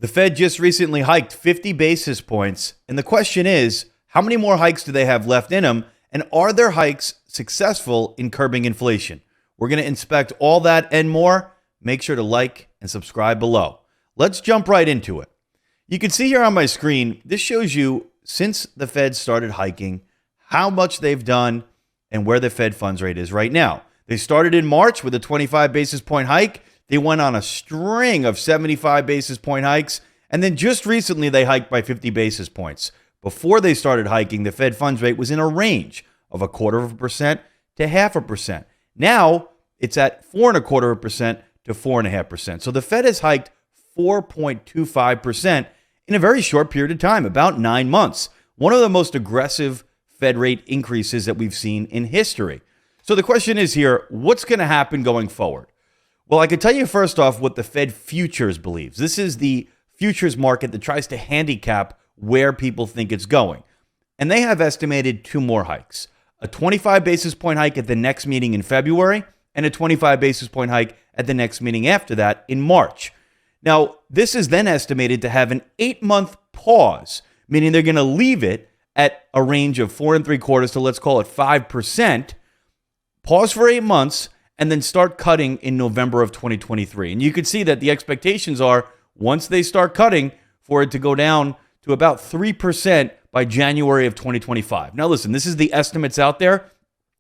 The Fed just recently hiked 50 basis points, and the question is, how many more hikes do they have left in them, and are their hikes successful in curbing inflation? We're going to inspect all that and more. Make sure to like and subscribe below. Let's jump right into it. You can see here on my screen, this shows you since the Fed started hiking, how much they've done and where the Fed funds rate is right now. They started in March with a 25 basis point hike. They went on a string of 75 basis point hikes, and then just recently they hiked by 50 basis points. Before they started hiking, the Fed funds rate was in a range of 0.25% to 0.5%. Now it's at 4.25% to 4.5%. So the Fed has hiked 4.25% in a very short period of time, about 9 months. One of the most aggressive Fed rate increases that we've seen in history. So the question is here, what's going to happen going forward? Well, I can tell you first off what the Fed futures believes. This is the futures market that tries to handicap where people think it's going. And they have estimated 2 more hikes, a 25 basis point hike at the next meeting in February and a 25 basis point hike at the next meeting after that in March. Now, this is then estimated to have an 8-month pause, meaning they're going to leave it at a range of 4.75% to, let's call it 5%, pause for 8 months, and then start cutting in November of 2023. And you can see that the expectations are once they start cutting for it to go down to about 3% by January of 2025. Now, listen, this is the estimates out there.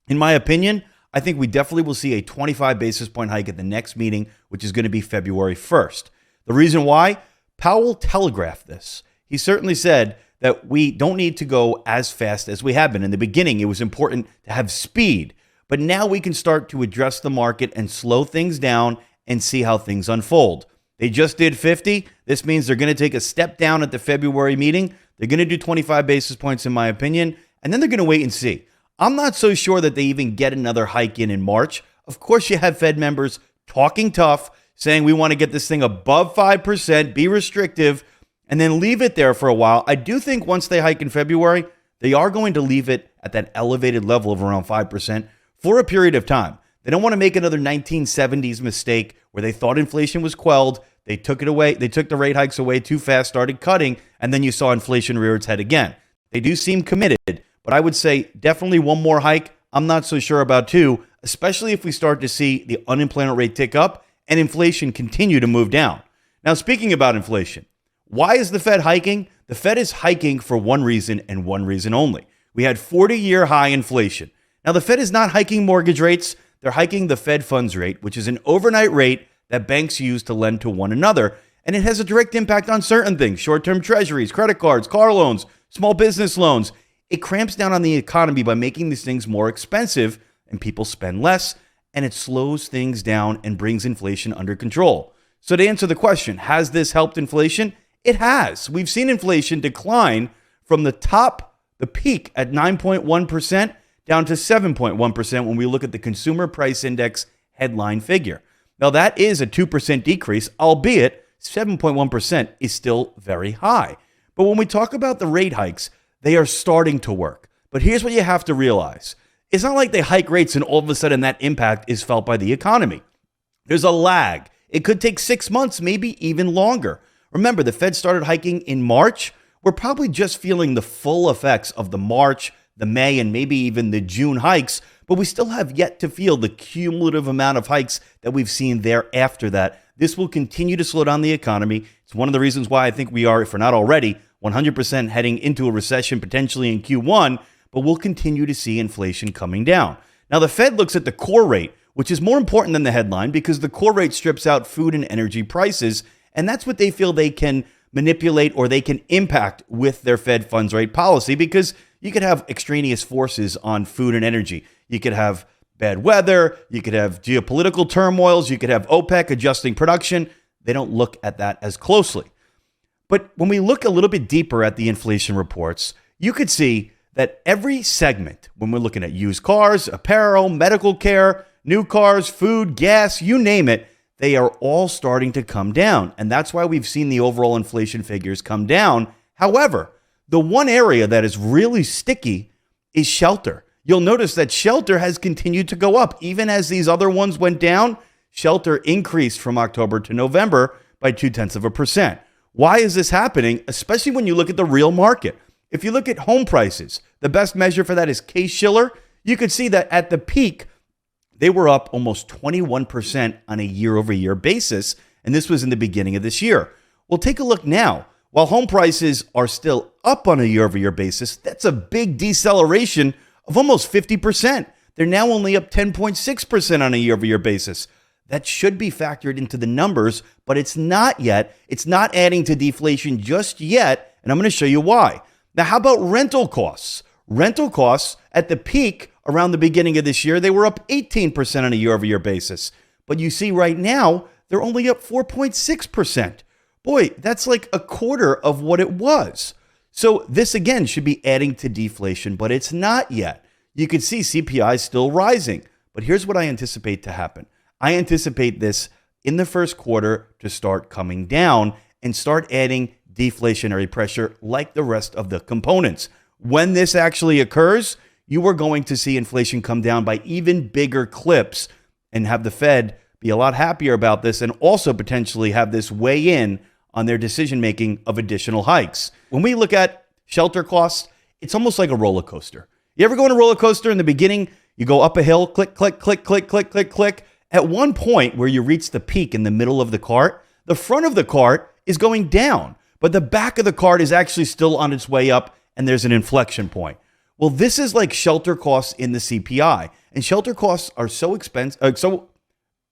In my opinion, I think we definitely will see a 25 basis point hike at the next meeting, which is going to be February 1st. The reason why? Powell telegraphed this. He certainly said that we don't need to go as fast as we have been. In the beginning, it was important to have speed. But now we can start to address the market and slow things down and see how things unfold. They just did 50. This means they're going to take a step down at the February meeting. They're going to do 25 basis points, in my opinion, and then they're going to wait and see. I'm not so sure that they even get another hike in March. Of course, you have Fed members talking tough, saying we want to get this thing above 5%, be restrictive, and then leave it there for a while. I do think once they hike in February, they are going to leave it at that elevated level of around 5%. For a period of time. They don't want to make another 1970s mistake where they thought inflation was quelled. They took it away. They took the rate hikes away too fast, started cutting, and then you saw inflation rear its head again. They do seem committed, but I would say definitely 1 more hike. I'm not so sure about 2, especially if we start to see the unemployment rate tick up and inflation continue to move down. Now, speaking about inflation, why is the Fed hiking? The Fed is hiking for one reason and one reason only. We had 40-year high inflation. Now, the Fed is not hiking mortgage rates. They're hiking the Fed funds rate, which is an overnight rate that banks use to lend to one another. And it has a direct impact on certain things, short-term treasuries, credit cards, car loans, small business loans. It cramps down on the economy by making these things more expensive, and people spend less, and it slows things down and brings inflation under control. So to answer the question, has this helped inflation? It has. We've seen inflation decline from the peak at 9.1%, down to 7.1% when we look at the Consumer Price Index headline figure. Now, that is a 2% decrease, albeit 7.1% is still very high. But when we talk about the rate hikes, they are starting to work. But here's what you have to realize. It's not like they hike rates and all of a sudden that impact is felt by the economy. There's a lag. It could take 6 months, maybe even longer. Remember, the Fed started hiking in March. We're probably just feeling the full effects of the March, the May, and maybe even the June hikes, but we still have yet to feel the cumulative amount of hikes that we've seen there after that. This will continue to slow down the economy. It's one of the reasons why I think we are, if we're not already, 100% heading into a recession potentially in Q1, but we'll continue to see inflation coming down. Now, the Fed looks at the core rate, which is more important than the headline because the core rate strips out food and energy prices, and that's what they feel they can manipulate or they can impact with their Fed funds rate policy because you could have extraneous forces on food and energy. You could have bad weather. You could have geopolitical turmoils. You could have OPEC adjusting production. They don't look at that as closely. But when we look a little bit deeper at the inflation reports, you could see that every segment, when we're looking at used cars, apparel, medical care, new cars, food, gas, you name it, they are all starting to come down. And that's why we've seen the overall inflation figures come down. However, the one area that is really sticky is shelter. You'll notice that shelter has continued to go up. Even as these other ones went down, shelter increased from October to November by 0.2%. Why is this happening? Especially when you look at the real market. If you look at home prices, the best measure for that is Case-Shiller. You could see that at the peak, they were up almost 21% on a year-over-year basis, and this was in the beginning of this year. Well, take a look now. While home prices are still up on a year-over-year basis, that's a big deceleration of almost 50%. They're now only up 10.6% on a year-over-year basis. That should be factored into the numbers, but it's not yet. It's not adding to deflation just yet, and I'm going to show you why. Now, how about rental costs? Rental costs at the peak around the beginning of this year, they were up 18% on a year-over-year basis. But you see right now, they're only up 4.6%. Boy, that's like a quarter of what it was. So this, again, should be adding to deflation, but it's not yet. You can see CPI is still rising. But here's what I anticipate to happen. I anticipate this in the first quarter to start coming down and start adding deflationary pressure like the rest of the components. When this actually occurs, you are going to see inflation come down by even bigger clips and have the Fed be a lot happier about this and also potentially have this weigh in on their decision-making of additional hikes. When we look at shelter costs, it's almost like a roller coaster. You ever go on a roller coaster in the beginning, you go up a hill, click, click, click, click, click, click, click. At one point where you reach the peak in the middle of the cart, the front of the cart is going down, but the back of the cart is actually still on its way up, and there's an inflection point. Well, this is like shelter costs in the CPI, and shelter costs are so so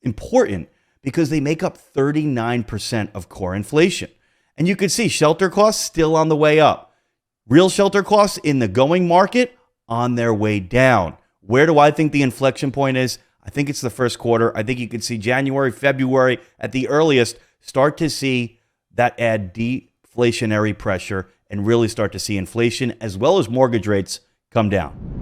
important because they make up 39% of core inflation. And you can see shelter costs still on the way up. Real shelter costs in the going market on their way down. Where do I think the inflection point is? I think it's the first quarter. I think you can see January, February at the earliest start to see that add deflationary pressure and really start to see inflation as well as mortgage rates come down.